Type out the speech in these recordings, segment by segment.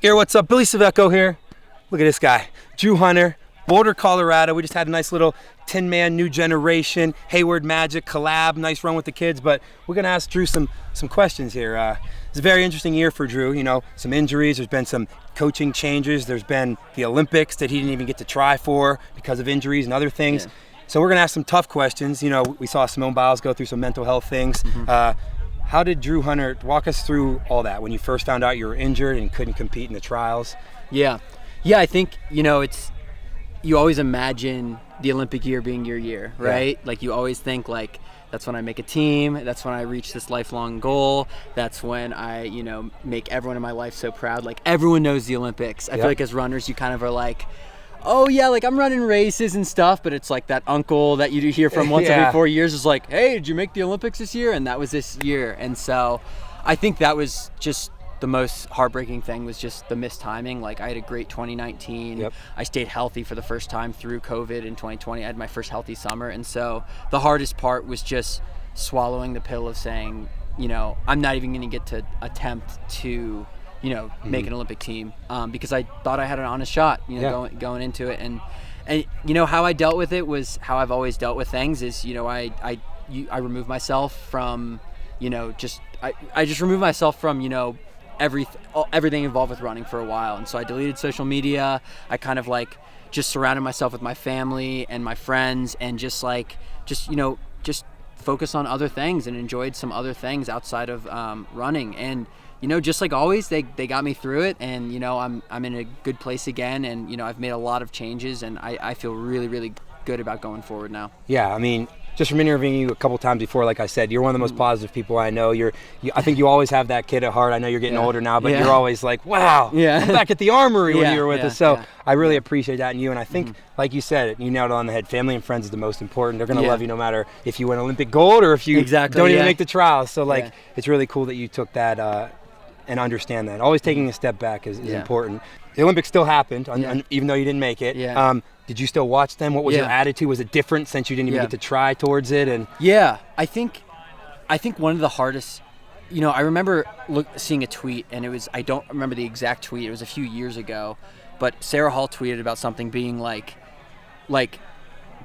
Here, what's up? Billy Cvecko here. Look at this guy, Drew Hunter, Boulder, Colorado. We just had a nice little Tinman New Generation Hayward Magic collab. Nice run with the kids, but we're gonna ask Drew some questions here. It's a very interesting year for Drew. You know, some injuries. There's been some coaching changes. There's been the Olympics that he didn't even get to try for because of injuries and other things. Yeah. So we're gonna ask some tough questions. You know, we saw Simone Biles go through some mental health things. How did Drew Hunter walk us through all that when you first found out you were injured and couldn't compete in the trials? Yeah, I think, you know, you always imagine the Olympic year being your year, right? Yeah. Like you always think like, that's when I make a team, that's when I reach this lifelong goal, that's when I, you know, make everyone in my life so proud. Like everyone knows the Olympics. I feel like as runners, you kind of are like, oh yeah, like I'm running races and stuff, but it's like that uncle that you hear from once every 4 years is like, hey, did you make the Olympics this year? And that was this year. And so I think that was just the most heartbreaking thing, was just the missed timing. Like I had a great 2019. Yep. I stayed healthy for the first time through COVID in 2020. I had my first healthy summer. And so the hardest part was just swallowing the pill of saying, you know, I'm not even going to get to attempt to, you know, make an Olympic team, because I thought I had an honest shot, you know, going into it. And you know, how I dealt with it was how I've always dealt with things is, you know, I removed myself from, you know, I just removed myself from, you know, everything involved with running for a while. And so I deleted social media. I kind of like just surrounded myself with my family and my friends and just you know, just focus on other things and enjoyed some other things outside of running. And you know, just like always, they got me through it, and you know, I'm in a good place again, and you know, I've made a lot of changes, and I feel really, really good about going forward now. Yeah, I mean, just from interviewing you a couple times before, like I said, you're one of the most positive people I know. I think you always have that kid at heart. I know you're getting older now, but you're always like, wow, I'm back at the Armory when you were with us. So I really appreciate that in you, and I think, like you said, you nailed it on the head. Family and friends is the most important. They're going to love you no matter if you win Olympic gold or if you don't even make the trials. So like, it's really cool that you took that and understand that. Always taking a step back is important. The Olympics still happened, even though you didn't make it. Did you still watch them? What was your attitude? Was it different since you didn't even get to try towards it? And I think one of the hardest, you know, I remember seeing a tweet, and it was, I don't remember the exact tweet, it was a few years ago, but Sarah Hall tweeted about something being like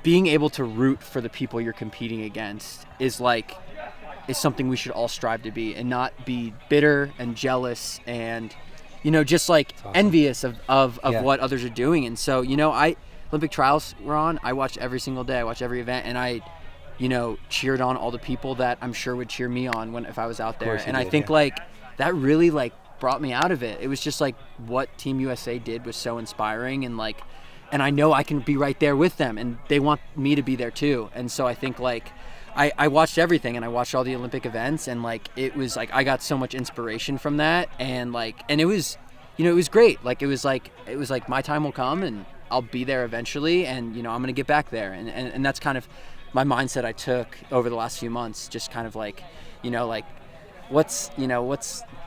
being able to root for the people you're competing against is something we should all strive to be, and not be bitter and jealous and, you know, just like envious of what others are doing. And so, you know, Olympic trials were on. I watched every single day. I watched every event, and I, you know, cheered on all the people that I'm sure would cheer me on if I was out there. And I think like that really like brought me out of it. It was just like what Team USA did was so inspiring, and like, and I know I can be right there with them, and they want me to be there too. And so I think like I watched everything, and I watched all the Olympic events, and like it was like I got so much inspiration from that, and like, and it was, you know, it was great. Like it was like my time will come, and I'll be there eventually, and you know, I'm gonna get back there, and that's kind of my mindset I took over the last few months. Just kind of like, you know, like what's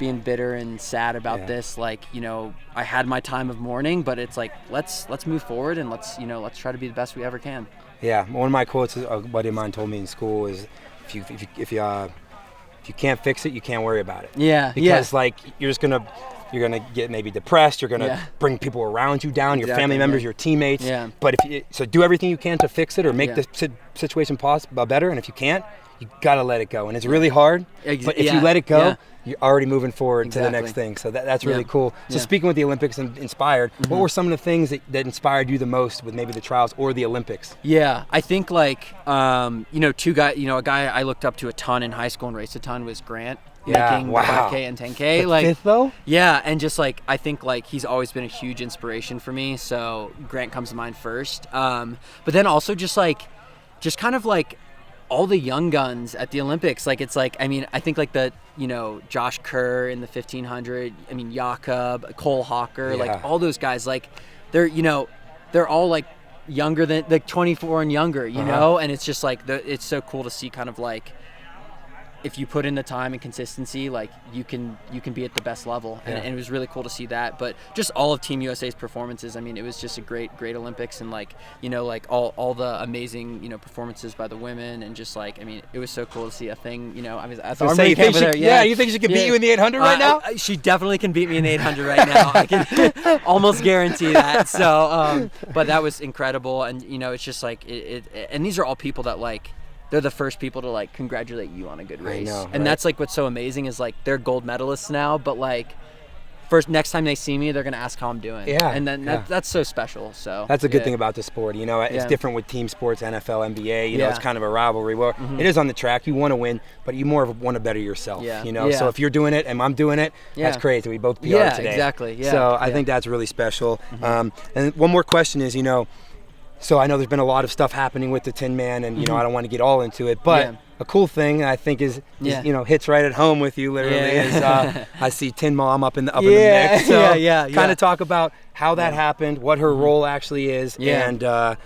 being bitter and sad about this? Like, you know, I had my time of mourning, but it's like let's move forward, and let's try to be the best we ever can. Yeah, one of my quotes a buddy of mine told me in school is, if you can't fix it, you can't worry about it. Yeah, because like you're gonna get maybe depressed. You're gonna bring people around you down, your family members, your teammates. Yeah. But so do everything you can to fix it or make the situation better. And if you can't, you gotta let it go. And it's really hard. But if you let it go, you're already moving forward to the next thing. So that's really cool. So speaking with the Olympics and inspired, what were some of the things that inspired you the most with maybe the trials or the Olympics? Yeah, I think like you know, a guy I looked up to a ton in high school and raced a ton was Grant. Making 5K and 10K, like fifth though. Yeah, and just like I think like he's always been a huge inspiration for me. So Grant comes to mind first. But then also just kind of like all the young guns at the Olympics. Like it's like, I mean, I think like the, you know, Josh Kerr in the 1500. I mean, Jakob, Cole Hawker, like all those guys. Like they're, you know, they're all like younger than like 24 and younger. You know, and it's just like it's so cool to see kind of like if you put in the time and consistency, like you can be at the best level, and it was really cool to see that. But just all of Team USA's performances, I mean, it was just a great Olympics, and like, you know, like all the amazing, you know, performances by the women, and just like, I mean, it was so cool to see a thing, you know. I mean, I thought you think she could beat you in the 800 right now? She definitely can beat me in the 800 right now. I can almost guarantee that. So, but that was incredible, and you know, it's just like and these are all people that like. They're the first people to like congratulate you on a good race. I know, and that's like what's so amazing is like they're gold medalists now, but like next time they see me, they're gonna ask how I'm doing. Yeah. And then that's so special. So that's a good thing about the sport. You know, it's different with team sports, NFL, NBA. You know, it's kind of a rivalry. Well, it is on the track. You want to win, but you more want to better yourself. Yeah. You know, so if you're doing it and I'm doing it, that's crazy. We both PR today. Exactly. Yeah. So I think that's really special. And one more question is, you know. So I know there's been a lot of stuff happening with the Tinman, and you know I don't want to get all into it, but a cool thing I think is you know, hits right at home with you literally is I see Tin Mom up in the mix. So kind of talk about how that happened, what her role actually is, and I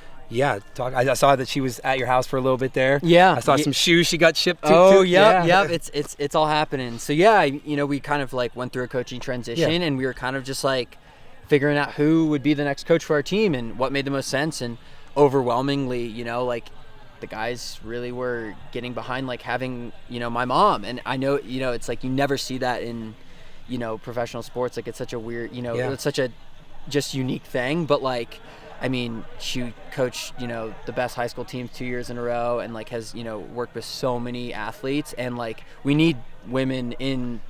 saw that she was at your house for a little bit there. I saw some shoes she got shipped to. It's all happening. So you know, we kind of like went through a coaching transition, and we were kind of just like figuring out who would be the next coach for our team and what made the most sense. And overwhelmingly, you know, like the guys really were getting behind like having, you know, my mom. And I know, you know, it's like you never see that in, you know, professional sports. Like it's such a weird, you know, it's such a just unique thing. But like, I mean, she coached, you know, the best high school teams 2 years in a row, and like has, you know, worked with so many athletes. And like we need women in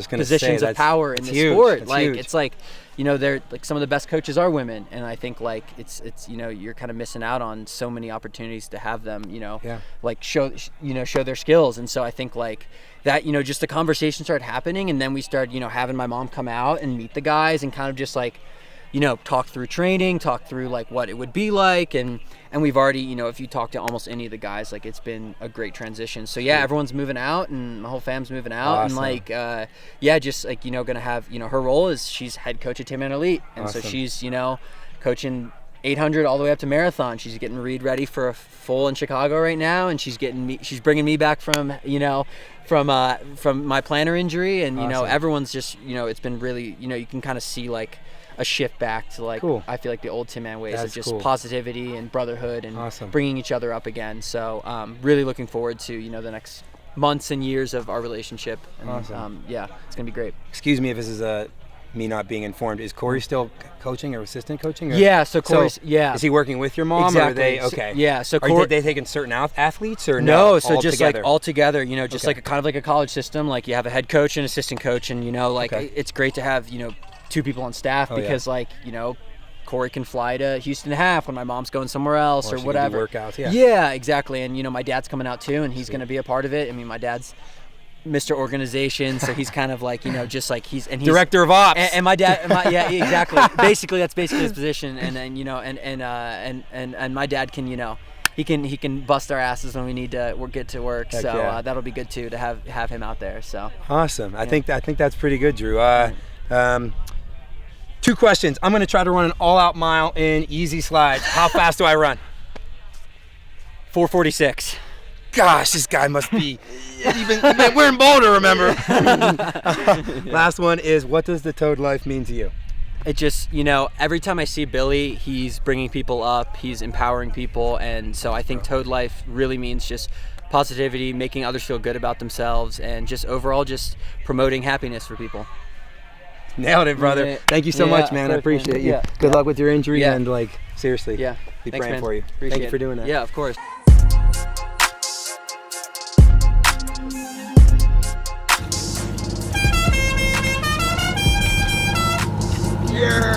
positions of power in this sport. That's like huge. It's like, you know, they're like some of the best coaches are women, and I think like it's you know, you're kind of missing out on so many opportunities to have them, you know, like show their skills. And so I think like that, you know, just the conversation started happening, and then we started, you know, having my mom come out and meet the guys and kind of just like, you know, talk through training, talk through like what it would be like, and we've already, you know, if you talk to almost any of the guys, like it's been a great transition. So everyone's moving out, and my whole fam's moving out. And like just like, you know, gonna have, you know, her role is she's head coach at Tinman Elite, and so she's, you know, coaching 800 all the way up to marathon. She's getting Reed ready for a full in Chicago right now, and she's bringing me back from, you know, from my plantar injury, and you know, everyone's just, you know, it's been really, you know, you can kind of see like a shift back to like, I feel like the old Tinman ways of just positivity and brotherhood and bringing each other up again. So really looking forward to, you know, the next months and years of our relationship. And, it's gonna be great. Excuse me if this is me not being informed. Is Corey still coaching or assistant coaching? Or? Yeah, so Corey's, Is he working with your mom? Or are they, so are they taking certain athletes or no? So just together? Like all together, you know, just like kind of like a college system. Like you have a head coach and assistant coach, and you know, like it's great to have, you know, 2 people on staff because like, you know, Corey can fly to Houston half when my mom's going somewhere else or whatever. Workouts, exactly. And you know, my dad's coming out too, and he's going to be a part of it. I mean, my dad's Mr. Organization, so he's kind of like, you know, just like he's director of ops. And my dad, exactly. That's basically his position. And then, you know, and my dad can, you know, he can bust our asses when we need to get to work. Heck so that'll be good too to have him out there. So awesome. I think that's pretty good, Drew. 2 questions. I'm going to try to run an all-out mile in easy slides. How fast do I run? 4:46. Gosh, this guy must be we're in Boulder, remember? Last one is, what does the Toad life mean to you? It just, you know, every time I see Billy, he's bringing people up, he's empowering people, and so I think Toad life really means just positivity, making others feel good about themselves, and just overall just promoting happiness for people. Nailed it, brother. Thank you so much, man. I appreciate you. Good luck with your injury, and like, seriously, be Thanks, praying man. for you. Thank you for doing that. Yeah, of course. Yeah.